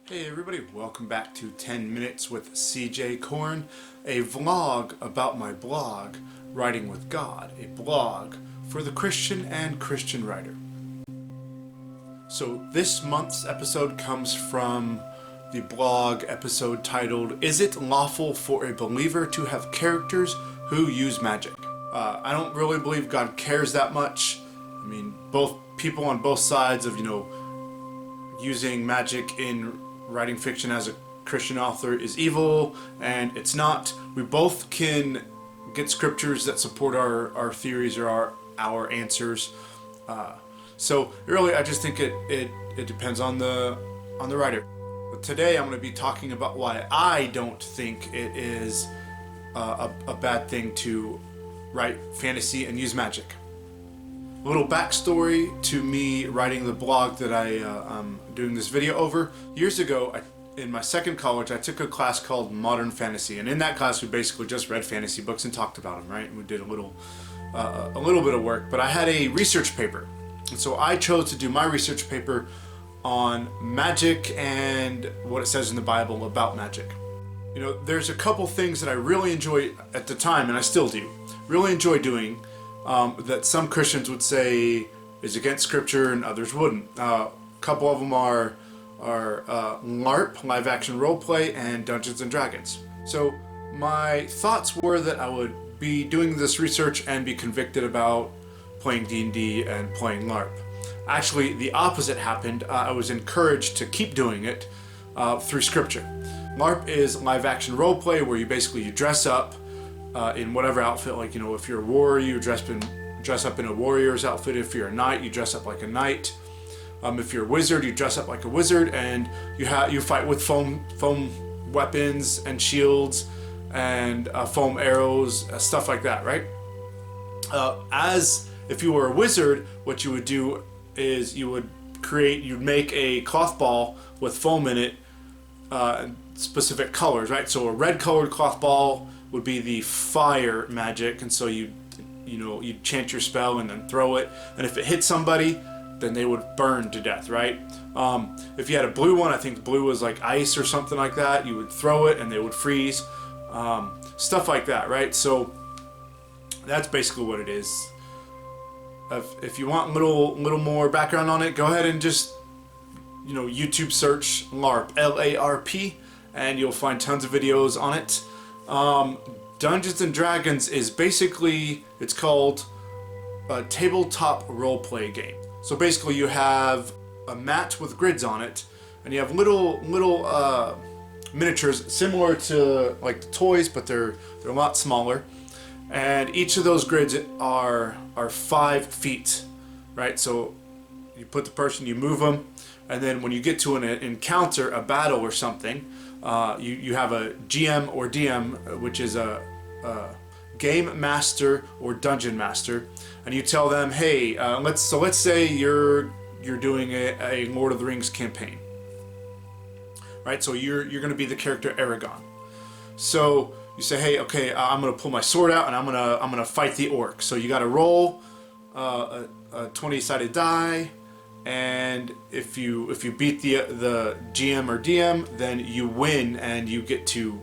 Hey everybody, welcome back to 10 Minutes with CJ Korn, a vlog about my blog, Writing with God, a blog for the Christian and Christian writer. So this month's episode comes from the blog episode titled, Is it lawful for a believer to have characters who use magic? I don't really believe God cares that much. I mean, both people on both sides of, using magic in writing fiction as a Christian author is evil, and it's not. We both can get scriptures that support our theories or our answers. So really, I just think it depends on the writer. But today, I'm going to be talking about why I don't think it is a bad thing to write fantasy and use magic. A little backstory to me writing the blog that I'm doing this video over. Years ago, in my second college, I took a class called Modern Fantasy, and in that class we basically just read fantasy books and talked about them, right? And we did a little bit of work, but I had a research paper, and so I chose to do my research paper on magic and what it says in the Bible about magic. There's a couple things that I really enjoy at the time, and I still do, really enjoy doing, that some Christians would say is against Scripture and others wouldn't. A couple of them are LARP, live action roleplay, and Dungeons and Dragons. So my thoughts were that I would be doing this research and be convicted about playing D&D and playing LARP. Actually, the opposite happened. I was encouraged to keep doing it through Scripture. LARP is live action roleplay where you dress up in whatever outfit, like, if you're a warrior, you dress up in a warrior's outfit. If you're a knight, you dress up like a knight. If you're a wizard, you dress up like a wizard, and you fight with foam weapons and shields and foam arrows, stuff like that, right? As if you were a wizard, what you would do is you'd make a cloth ball with foam in it, specific colors, right? So a red colored cloth ball would be the fire magic, and so you'd chant your spell and then throw it, and if it hit somebody, then they would burn to death, right? If you had a blue one, I think blue was like ice or something like that, you would throw it and they would freeze, stuff like that, right? So that's basically what it is. If you want a little more background on it, go ahead and just YouTube search LARP, L-A-R-P, and you'll find tons of videos on it. Dungeons and Dragons is basically, it's called a tabletop roleplay game. So basically you have a mat with grids on it, and you have little miniatures similar to like the toys, but they're a lot smaller. And each of those grids are 5 feet, right? So you put the person, you move them, and then when you get to an encounter, a battle or something, you have a GM or DM, which is a game master or dungeon master, and you tell them, hey, let's say you're doing a Lord of the Rings campaign, right? So you're going to be the character Aragorn. So you say, hey, okay, I'm going to pull my sword out and I'm going to fight the orc. So you got to roll a 20-sided die. And if you beat the GM or DM, then you win and you get to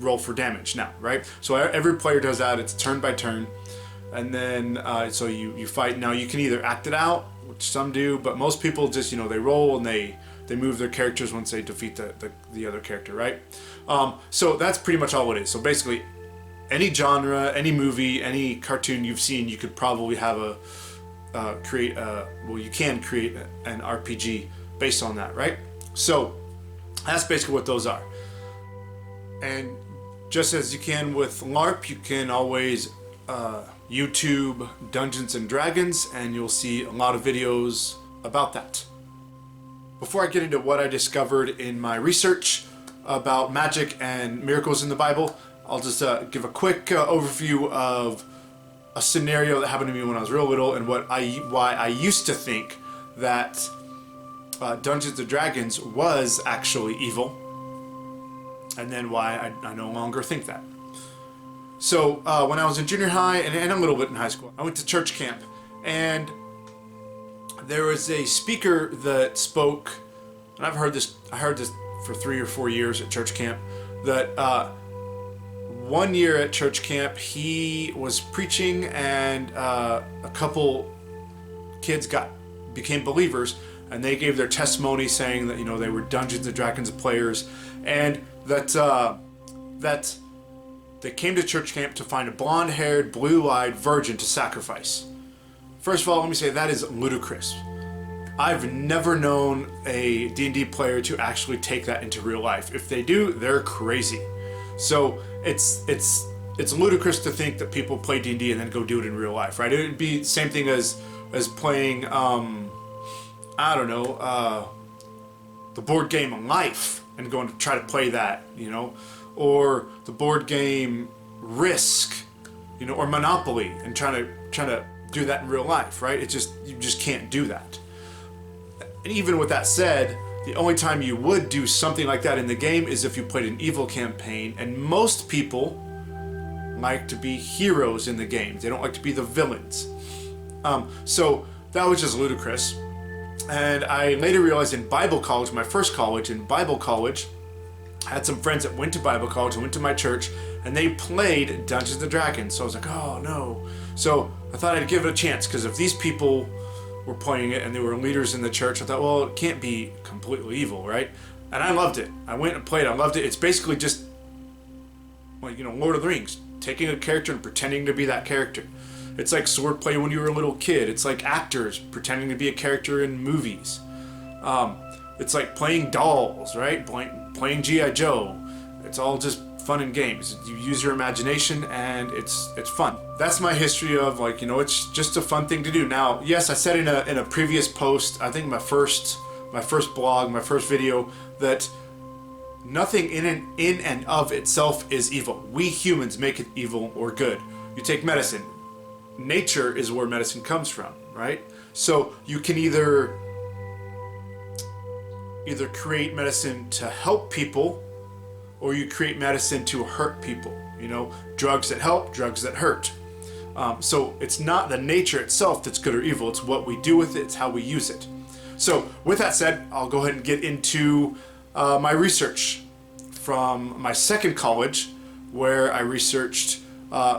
roll for damage now, right? So every player does that. It's turn by turn, and then so you fight. Now you can either act it out, which some do, but most people just they roll and they move their characters once they defeat the other character, right? So that's pretty much all it is. So basically, any genre, any movie, any cartoon you've seen, you could probably have you can create an RPG based on that, right? So that's basically what those are. And just as you can with LARP, you can always YouTube Dungeons and Dragons, and you'll see a lot of videos about that. Before I get into what I discovered in my research about magic and miracles in the Bible, I'll just give a quick overview of a scenario that happened to me when I was real little, and why I used to think that Dungeons and Dragons was actually evil, and then why I no longer think that. So when I was in junior high and a little bit in high school, I went to church camp, and there was a speaker that spoke and I heard this for 3 or 4 years at church camp, that one year at church camp he was preaching, and a couple kids became believers, and they gave their testimony saying that they were Dungeons and Dragons players, and that they came to church camp to find a blonde-haired, blue-eyed virgin to sacrifice. First of all, let me say that is ludicrous. I've never known a D&D player to actually take that into real life. If they do, they're crazy. So it's ludicrous to think that people play D&D and then go do it in real life, right? It would be the same thing as playing, I don't know, the board game Life and going to try to play that, or the board game Risk, or Monopoly, and trying to do that in real life, right? You just can't do that. And even with that said, the only time you would do something like that in the game is if you played an evil campaign, and most people like to be heroes in the game. They don't like to be the villains. So that was just ludicrous. And I later realized in Bible college, my first college, in Bible college, I had some friends that went to Bible college and went to my church, and they played Dungeons and Dragons. So I was like, oh no. So I thought I'd give it a chance, because if these people were playing it and they were leaders in the church, I thought, well, it can't be completely evil, right? And I loved it. I went and played. I loved it. It's basically just, Lord of the Rings, taking a character and pretending to be that character. It's like swordplay when you were a little kid. It's like actors pretending to be a character in movies. It's like playing dolls, right? Playing G.I. Joe. It's all just fun and games. You use your imagination, and it's fun. That's my history of it's just a fun thing to do. Now, yes, I said in a previous post, I think my first blog, my first video, that nothing in and of itself is evil. We humans make it evil or good. You take medicine. Nature is where medicine comes from, right? So you can either create medicine to help people, or you create medicine to hurt people. Drugs that help, drugs that hurt. So it's not the nature itself that's good or evil. It's what we do with it. It's how we use it. So with that said, I'll go ahead and get into my research from my second college, where I researched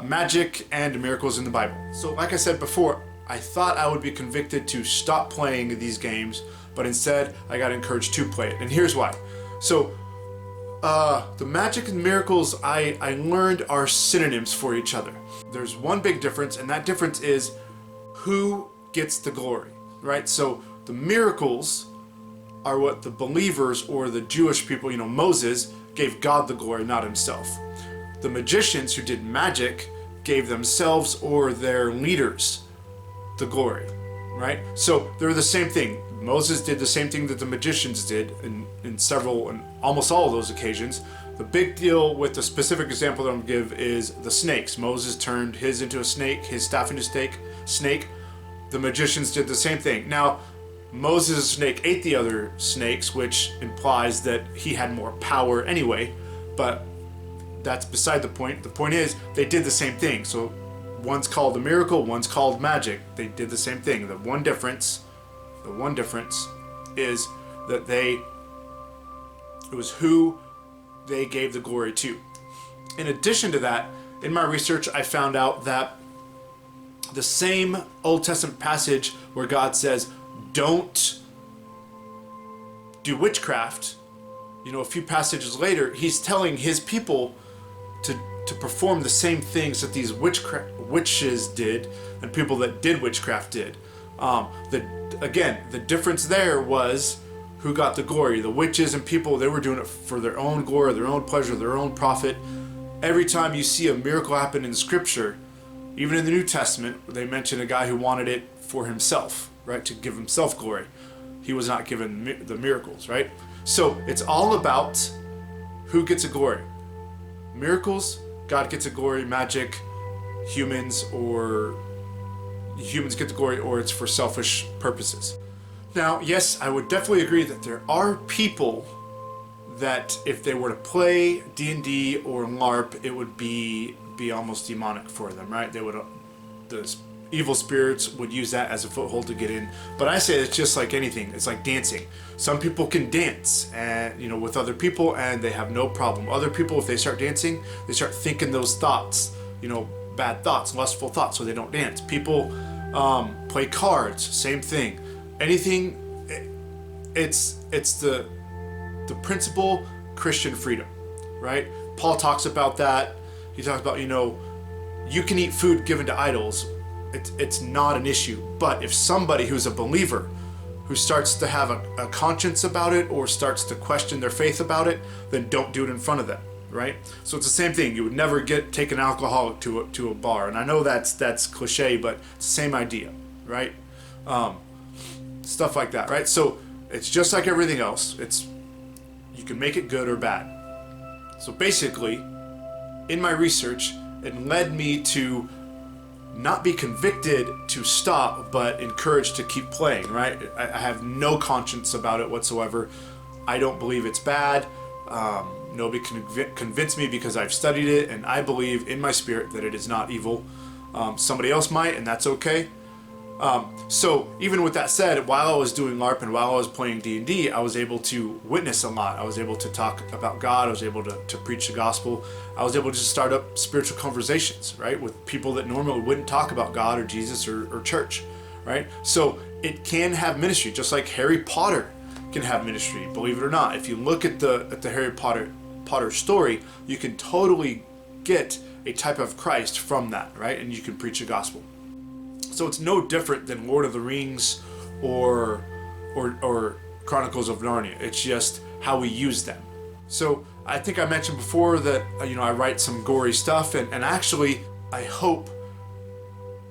magic and miracles in the Bible. So like I said before, I thought I would be convicted to stop playing these games, but instead I got encouraged to play it. And here's why. So the magic and miracles I learned are synonyms for each other. There's one big difference, and that difference is who gets the glory, right? So the miracles are what the believers or the Jewish people, Moses gave God the glory, not himself. The magicians who did magic gave themselves or their leaders the glory, right? So they're the same thing. Moses did the same thing that the magicians did in almost all of those occasions. The big deal with the specific example that I'm going to give is the snakes. Moses turned his into a snake, his staff into a snake. The magicians did the same thing. Now, Moses' snake ate the other snakes, which implies that he had more power anyway, but that's beside the point. The point is, they did the same thing. So one's called a miracle, one's called magic. They did the same thing. The one difference is that it was who they gave the glory to. In addition to that, in my research, I found out that the same Old Testament passage where God says, don't do witchcraft, a few passages later, he's telling his people to perform the same things that these witches did and people that did witchcraft did. The difference there was who got the glory. The witches and people, they were doing it for their own glory, their own pleasure, their own profit. Every time you see a miracle happen in Scripture, even in the New Testament, they mention a guy who wanted it for himself, right, to give himself glory. He was not given the miracles, right? So it's all about who gets a glory. Miracles, God gets a glory. Magic, humans get the glory, or it's for selfish purposes. Now, yes, I would definitely agree that there are people that if they were to play D&D or LARP, it would be almost demonic for them, right? They would, evil spirits would use that as a foothold to get in. But I say it's just like anything. It's like dancing. Some people can dance and with other people and they have no problem. Other people, if they start dancing, they start thinking those thoughts, bad thoughts, lustful thoughts, so they don't dance. People play cards, same thing. Anything, it's the principle Christian freedom, right? Paul talks about that. He talks about, you can eat food given to idols. It's not an issue. But if somebody who's a believer who starts to have a conscience about it or starts to question their faith about it, then don't do it in front of them, right? So it's the same thing. You would never take an alcoholic to a bar. And I know that's cliche, but it's the same idea, right? Stuff like that, right? So it's just like everything else. You can make it good or bad. So basically, in my research, it led me to not be convicted to stop, but encouraged to keep playing, right? I have no conscience about it whatsoever. I don't believe it's bad. Nobody can convince me because I've studied it, and I believe in my spirit that it is not evil. Somebody else might, and that's okay. So even with that said, while I was doing LARP and while I was playing D&D, I was able to witness a lot. I was able to talk about God. I was able to preach the gospel. I was able to just start up spiritual conversations, right, with people that normally wouldn't talk about God or Jesus or church, right? So it can have ministry, just like Harry Potter can have ministry, believe it or not. If you look at the Harry Potter story, you can totally get a type of Christ from that, right? And you can preach the gospel. So it's no different than Lord of the Rings or Chronicles of Narnia. It's just how we use them. So I think I mentioned before that I write some gory stuff, and actually I hope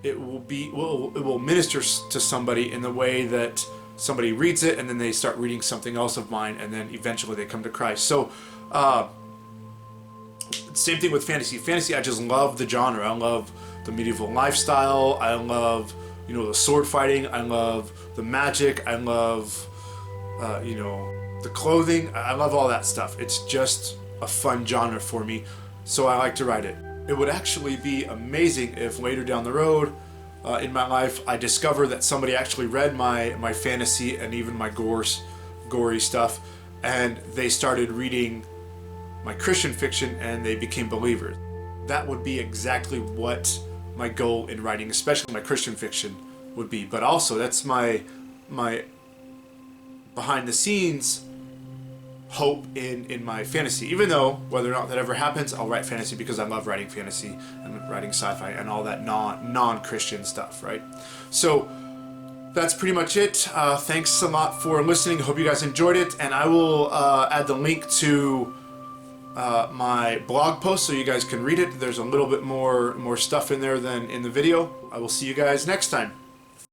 it will minister to somebody in the way that somebody reads it and then they start reading something else of mine, and then eventually they come to Christ. So same thing with fantasy. Fantasy, I just love the genre. I love the medieval lifestyle. I love, the sword fighting. I love the magic. I love, the clothing. I love all that stuff. It's just a fun genre for me, so I like to write it. It would actually be amazing if later down the road in my life I discover that somebody actually read my fantasy and even my gory stuff, and they started reading my Christian fiction and they became believers. That would be exactly what my goal in writing, especially my Christian fiction, would be. But also, that's my behind the scenes hope in my fantasy. Even though, whether or not that ever happens, I'll write fantasy because I love writing fantasy and writing sci-fi and all that non-Christian stuff, right? So that's pretty much it. Thanks a lot for listening. Hope you guys enjoyed it, and I will add the link to my blog post so you guys can read it. There's a little bit more stuff in there than in the video. I will see you guys next time.